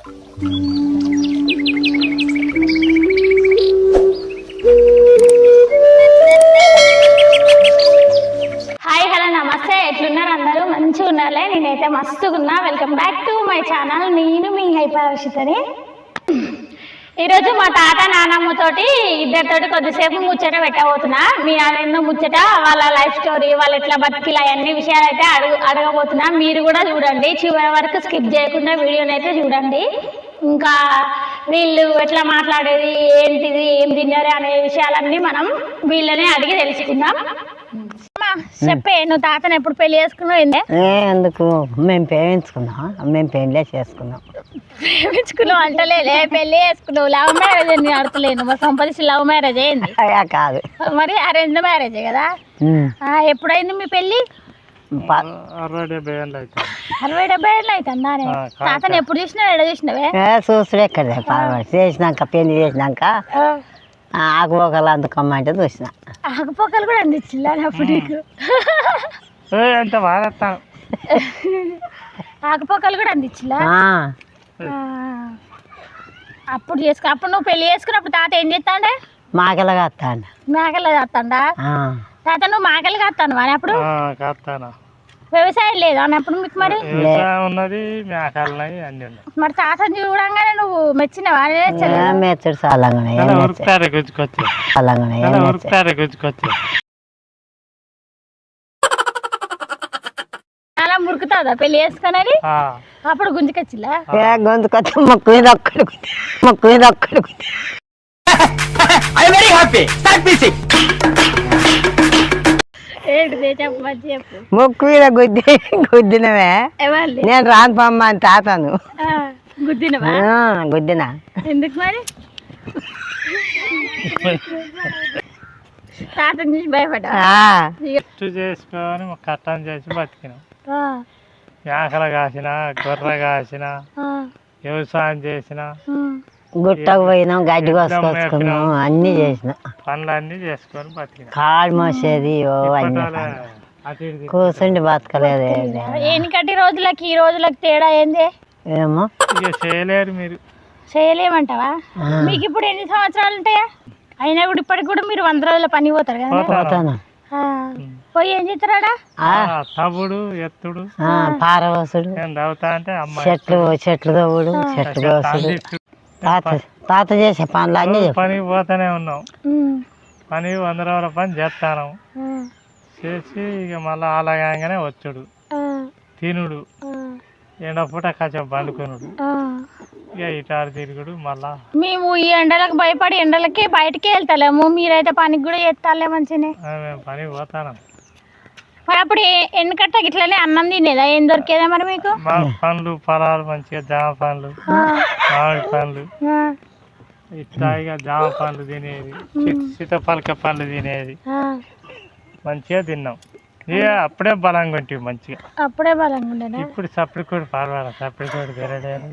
Hi hello నమస్తే, ఎట్లున్నారు అందరూ? మంచిగా ఉన్నారులే, నేనైతే మస్తుగా ఉన్నా. Welcome back to my channel. నేను మీ హైపర్షితని. ఈరోజు మా తాత నానమ్మతోటి ఇద్దరితోటి కొద్దిసేపు ముచ్చట పెట్టబోతున్నా. మీ అదేందో ముచ్చట, వాళ్ళ లైఫ్ స్టోరీ, వాళ్ళు ఎట్లా బతికిలా అన్ని విషయాలు అయితే అడగబోతున్నా. మీరు కూడా చూడండి, చివరి వరకు స్కిప్ చేయకుండా వీడియోని అయితే చూడండి. ఇంకా వీళ్ళు ఎట్లా మాట్లాడేది, ఏంటిది, ఏం తిన్నారు అనే విషయాలన్నీ మనం వీళ్ళనే అడిగి తెలుసుకుందాం. చెప్పే, నువ్వు తాతను ఎప్పుడు పెళ్లి చేసుకున్నావు? ఎందుకు మేము ప్రేమించుకున్నాం, మేము పెళ్ళే చేసుకున్నాం. ప్రేమించుకున్నావు అంటలేదే, పెళ్లి చేసుకున్నావు. లవ్ మ్యారేజ్ అని అడతలేను. మరి సంపాదించి లవ్ మ్యారేజ్ అయింది కాదు, మరి అరేంజ్ మ్యారేజే కదా. ఎప్పుడైంది మీ పెళ్లి? 60-70 ఏళ్ళు అవుతుందా? తాతను ఎప్పుడు చూసినావు, ఎడ చూసినావే? చూసుడు ఎక్కడ చేసినాక, పెళ్లి చేసినాక ఆకుపోకలు అందుకోమంటే చూసిన. ఆకుపోకలు కూడా అందించిల్లా అప్పుడు నీకు? ఆకుపోకలు కూడా అందించిల్లా? అప్పుడు అప్పుడు నువ్వు పెళ్లి చేసుకున్నప్పుడు తాత ఏం చేస్తాండే? మాకెలా కాస్తాడు. మేకలు కాస్తాడా తాత? నువ్వు మేకలు కాస్తాను అని అప్పుడు? వ్యవసాయం లేదా అన్నప్పుడు మీకు? మరి ఉన్నది, మేకలున్నాయి, అన్ని ఉన్నాయి. మరి తాతను చూడంగానే నువ్వు మెచ్చినవా? మెచ్చడు చాలంగానే అలా మురుకుతుందా పెళ్లి చేసుకునేది? అప్పుడు గుంజుకొచ్చిలా? గొంతుకొచ్చి మొక్కు మీద ఒక్కడు, మొక్కు మీద ఒక్కడు. మొక్కు మీద గుద్దినవే. నేను రాను పమ్మ అని తాతను గుద్దినా. ఎందుకు మరి? తాతను చూసి భయపడ్డా? చేసుకొని కట్టం చేసి బతికినాం. మేకలు కాసిన, గొర్రె కాసిన, వ్యవసాయం చేసిన, గుట్టకు పోయినాం, గడ్డి కోసుకొచ్చుకున్నాం, అన్ని చేసినాం. పనులు అన్ని చేసుకొని బతికినాం. కాడు మోసేది కూర్చుండి బతకలేదు. ఎన్నికటి రోజులకి ఈ రోజులకి తేడా ఏంది? ఏమో ఇక చేయలేరు మీరు. చేయలేమంటావా? మీకు ఇప్పుడు ఎన్ని సంవత్సరాలు ఉంటాయా? అయినా కూడా ఇప్పటికి కూడా మీరు 100 రోజుల పని పోతారు కదా? పోయి ఏం చేస్తారా? తవ్వుడు, ఎత్తుడు, పారవసుడు, చెట్లు తవ్వుడు, చెట్లు కోసుడు. తాత చేసే పనులు అన్ని పని పోతానే ఉన్నాం. పని 100 రోజుల పని చేస్తాను. చేసి ఇక మళ్ళీ అలాగానే వచ్చుడు, తినుడు, ఎండపూట కాసేపు పండుకొనుడు, ఇక ఇటారు తిరుగుడు. మళ్ళా మేము ఈ ఎండలకు భయపడి ఎండలకి బయటకి వెళ్తాలేము. మీరైతే పనికి కూడా చేస్తాలే మంచిగా. మేము పని పోతాను. మరి అప్పుడు ఎన్నికట్ట ఇట్లనే అన్నం తినేదా? ఏం దొరికేదా మరి మీకు? పండ్లు ఫలాలు మంచిగా, జామ పండ్లు, మామిడి పండ్లు, ఇట్లా ఇక జామ పండ్లు తినేది, సీతాఫలక పండ్లు తినేది, మంచిగా తిన్నాం. ఇక అప్పుడే బలంగా ఉంటుంది మంచిగా. అప్పుడే బలంగా ఉండేది. ఇప్పుడు సప్పికోడి పర్వాలేదు, సప్పికోడి తినలేదు,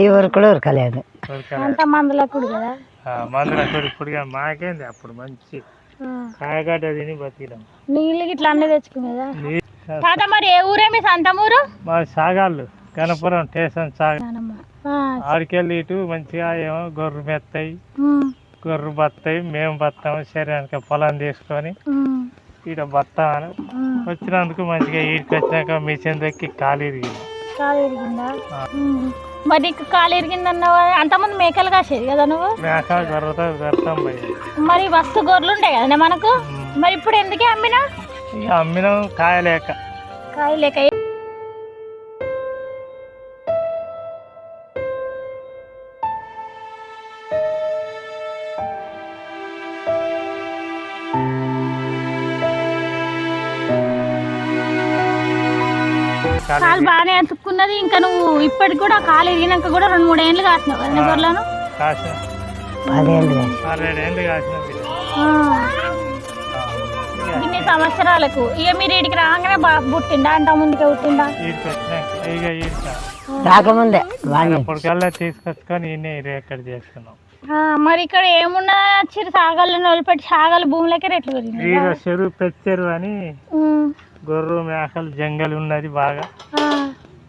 ఈ ఉరుకుడు ఉరకలేదు. మందులకుడు కదా, మందులకుడు. ఇప్పుడు మాకేంది అప్పుడు మంచి కాయగడ్డ తిని బతికినాం. నీళ్ళు ఇట్లా అన్నీ తెచ్చుకునేదా తాత? మరి ఏ ఊరే మీ సొంతం ఊరు? మా సాగాళ్ళు గణపురం స్టేషన్ సాగ. ఆడికెళ్ళి ఇటు మంచిగా ఏమో గొర్రె మెత్తాయి, గొర్రె బత్తాయి, మేము బతాము. శరీరానికి పొలం తీసుకొని ఈడ బతామని వచ్చినందుకు మంచిగా ఈడికి వచ్చినాక మిషన్ దక్కి కాలు ఇరిగింది. కాలు ఇరిగిందా? మరి నీకు కాలు ఇరిగిందన్నావు. అంతమంది మేకలు కాసేది కదా నువ్వు? మేక గొర్రెతో గొర్రెతాం పోయి. మరి వస్తు గొర్రెలు ఉంటాయి కదా మనకు. మరి ఇప్పుడు ఎందుకే అమ్మినా? ఇక అమ్మినాం కాయలేక. కాయలేక కాలు బాగానే అతుక్కున్నది. ఇంకా నువ్వు ఇప్పటికి కూడా కాలు ఇరిగినాక కూడా 2-3 ఏళ్ళు కాసినావు కదా గొర్రెలను? 10 ఏళ్ళు కాసిన. ఇన్ని సంవత్సరాలకు ఇక మీరు ఇడికి రాగానే బాబు పుట్టిండా? అంట ముందుకే పుట్టిండా? రాకముందే పొడికల్లా తీసుకొచ్చుకొని ఎక్కడ చేసుకున్నాం. మరి ఇక్కడ ఏమున్నా చిరు సాగాలను వదిలిపెట్టి సాగాలు భూమిలోకి రేట్లు పెరిగింది. చెరువు పెచ్చరు అని గొర్రె మేకలు జంగల్ ఉన్నది బాగా.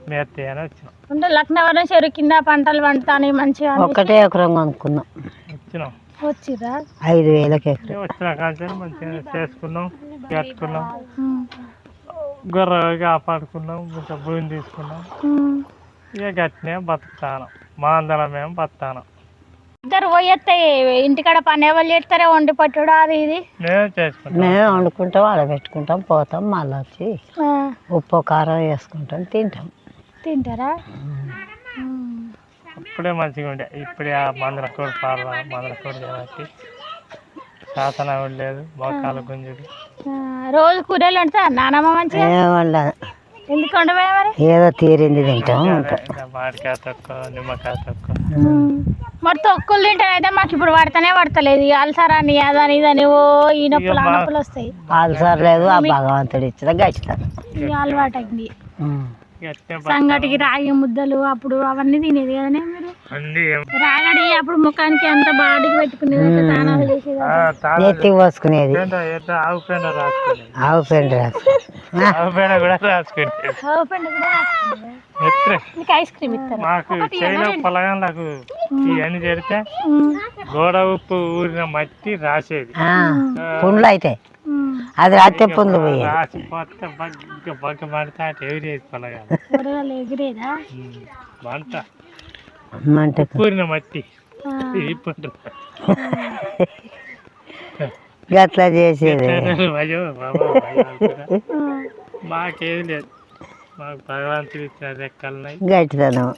మేస్తాయి అని వచ్చినాం. అంటే లక్నవరం చెరువు కింద పంటలు పండుతాని మంచిగా ఒక్కటే ఎకరం కొనుక్కున్నాం. వచ్చినాం వచ్చిరా 5,000 ఎకరం. వచ్చిన కాంచెలు మంచిగా చేసుకున్నాం, కట్టుకున్నాం, గొర్రె కాపాడుకున్నాం, ఇంకా భూమి తీసుకున్నాం. ఇక గట్టినే బతుకుతాను, మా అందరం మేము బతాను. ఇద్దరు పోయేస్తాయి ఇంటికాడ పని ఎవరు చేస్తారే వండి పట్టుడు అది ఇది మేమే చేసుకుంటాం. మేమే వండుకుంటాం, ఆడబెట్టుకుంటాం, పోతాం, మళ్ళీ వచ్చి ఉప్పు కారం వేసుకుంటాం, తింటాం. తింటారా? అప్పుడే మంచిగా ఉండే. ఇప్పుడే ఆ మందర కోడి పాల మందర కోడి కాబట్టి శాసన లేదు, మోకాల గుంజుడు. రోజు కూరలు వండుతా నానమ్మ మంచిగా? ఏం వండదు, ఎందుకు వండవే మరి? ఏదో తీరింది తింటాం. మామిడికాయ తక్కువ, నిమ్మకాయ తక్కువ. మరి తొక్కులు తింటానైతే మాకు ఇప్పుడు పడతానే పడతలేదు. అల్సర్ అని అదని ఇదని ఓ ఈ నొప్పులు ఆ నొప్పులు వస్తాయి. ఆల్సర్ లేదు, ఆ భగవంతుడు ఇచ్చిన గచ్చితాను. ఇక అలవాటు అయింది. సంగటికి రాగి ముద్దలు అప్పుడు అవన్నీ తినేది కదనే మీరు? రాగడి అప్పుడు ముఖానికి అంత బాడీకి పెట్టుకునేది, స్నానాలు చేసేది, నెత్తికి పోసుకునేది, ఆవు పెండ రాసుకునేది. ఆవు పెండ ఆవు పెండ కూడా రాసుకునేది. ఆవు పెండ కూడా నీకు ఐస్ క్రీమ్ ఇస్తారు. మాకు చేయలో పొలగాళ్ళకు ఇవన్నీ చేరితే గోడ ఉప్పు ఊరిన మట్టి రాసేది. పుండ్లు అయితే అది రాత్రి పుండ్లు పోయేది. రాసిపోతే బగ్గ పడితే అటు ఎగిరేది పొలగాలు. ఎగిరేదా? మంట మంట ఊరిన మట్టి ఇప్పుడు గట్లా చేసేది. అయ్యో బాబా మాకేది లేదు, మాకు భగవంతుడు ఇచ్చిన రెక్కలున్నాయి, గట్టిదనం.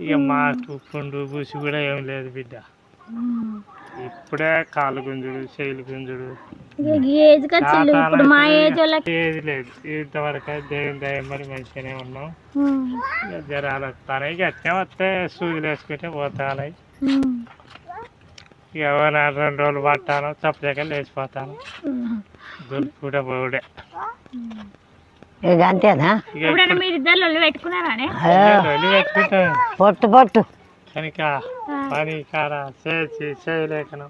ఇక మాకు పుండు బూసి కూడా ఏం లేదు బిడ్డ. ఇప్పుడే కాలు గుంజుడు, చేయిలు గుంజుడు, ఏది లేదు. ఇంతవరకు దేవుని దయ మరి మంచిగానే ఉన్నాం. ఇక జ్వరాలు వస్తాయి, ఇక అట్నే వస్తే సూదులు వేసుకుంటే పోతాయి. ఇక 2 రోజులు పట్టాను, చప్పచక్క లేచిపోతాను, దొరికి కూడా పోవుడే. ఇక అంతేనా? పెట్టుకుంటాం పొట్టు పొట్టు కనుక పని కాడ చేయలేకను.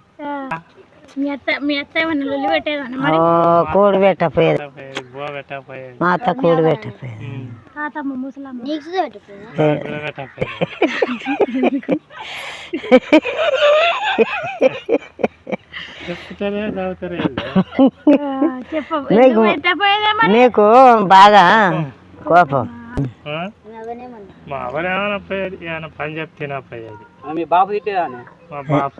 కూడు పెట్టపోయేది, బో పెట్టకపోయేది, మా అత్త కూడు పెట్టపోయేది. చెప్తారే చదువుతారే. నీకు బాగా కోపం. మా అవరేమైనా పోయేది, ఏమైనా పని చెప్తే పోయేది. మీ బాబు తిట్టేదాన్ని? మా బాపు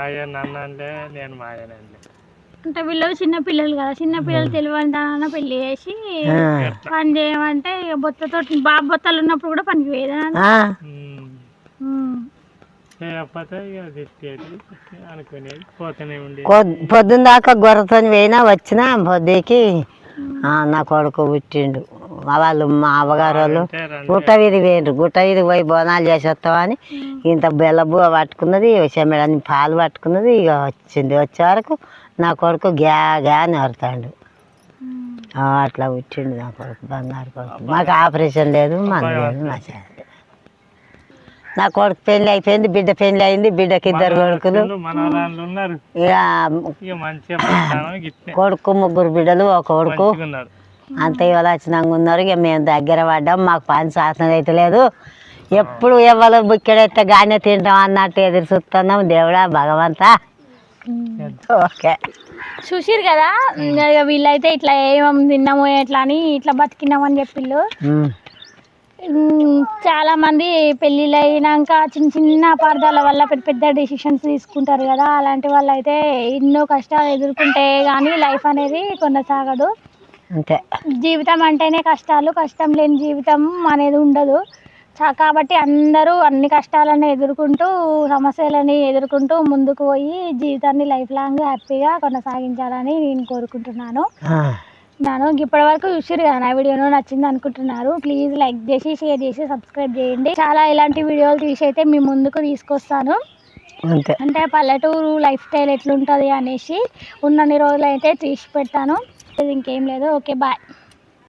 ఆయన అన్నంలే, నేను మా ఆయనండి. అంటే వీళ్ళు చిన్న పిల్లలు కదా, చిన్న పిల్లలు తెలివంటానన్న పెళ్లి చేసి పని చేయమంటే ఇక బొత్తతో బాబు బొత్తలు ఉన్నప్పుడు కూడా పనికి పోయేదా? చేయకపోతే ఇక తిట్టేది, అనుకునేది, పోతూనే ఉండేది. పొద్దున్న దాకా గొర్రెతో పోయినా వచ్చినా పొద్దుకి నా కొడుకు పుట్టిండు. వాళ్ళు మా అవ్వగారు వాళ్ళు గుట్ట వీధి పోయిండ్రు. గుట్ట వీధి పోయి బోనాలు చేసి వస్తామని ఇంత బెల్లబువ పట్టుకున్నది, చెమ్మెడని పాలు పట్టుకున్నది. ఇక వచ్చింది. వచ్చే వరకు నా కొడుకు గ్యా గ్యా అని వస్తాడు. అట్లా పుట్టిండు నా కొడుకు, బంగారు కొడుకు. మాకు ఆపరేషన్ లేదు, మందు లేదు, మా నా కొడుకు పెళ్లి అయిపోయింది, బిడ్డ పెళ్లి అయింది. బిడ్డకి 2 కొడుకులు, ఇక కొడుకు 3 బిడ్డలు, ఒక కొడుకు. అంత ఇవాళ వచ్చినాక ఉన్నారు. ఇక మేము దగ్గర పడ్డాం, మాకు పని శాసనం అయితే లేదు. ఎప్పుడు ఎవరు బుక్కెడైతే గానే తింటాం అన్నట్టు ఎదురు చూస్తున్నాం. దేవుడా భగవంతా. ఓకే, చూసిరు కదా వీళ్ళైతే ఇట్లా ఏమేమి తిన్నాము ఎట్లా అని ఇట్లా బతికినామని చెప్పిళ్ళు. చాలా మంది పెళ్ళిళ్ళు అయినాక చిన్న చిన్న అపార్థాల వల్ల పెద్ద పెద్ద డెసిషన్స్ తీసుకుంటారు కదా. అలాంటి వాళ్ళు అయితే ఎన్నో కష్టాలు ఎదుర్కొంటే కానీ లైఫ్ అనేది కొనసాగదు. అంతే, జీవితం అంటేనే కష్టాలు, కష్టం లేని జీవితం అనేది ఉండదు. కాబట్టి అందరూ అన్ని కష్టాలను ఎదుర్కొంటూ, సమస్యలని ఎదుర్కొంటూ ముందుకు పోయి జీవితాన్ని లైఫ్ లాంగ్ హ్యాపీగా కొనసాగించాలని నేను కోరుకుంటున్నాను. ఇప్పటి వరకు చూసిరు కదా నా వీడియోను, నచ్చింది అనుకుంటున్నారు. ప్లీజ్ లైక్ చేసి, షేర్ చేసి, సబ్స్క్రైబ్ చేయండి. చాలా ఇలాంటి వీడియోలు తీసి అయితే మీ ముందుకు తీసుకొస్తాను. అంటే పల్లెటూరు లైఫ్ స్టైల్ ఎట్లుంటుంది అనేసి ఉన్నన్ని రోజులు అయితే తీసి పెడతాను. ఇంకేం లేదు. Okay, bye.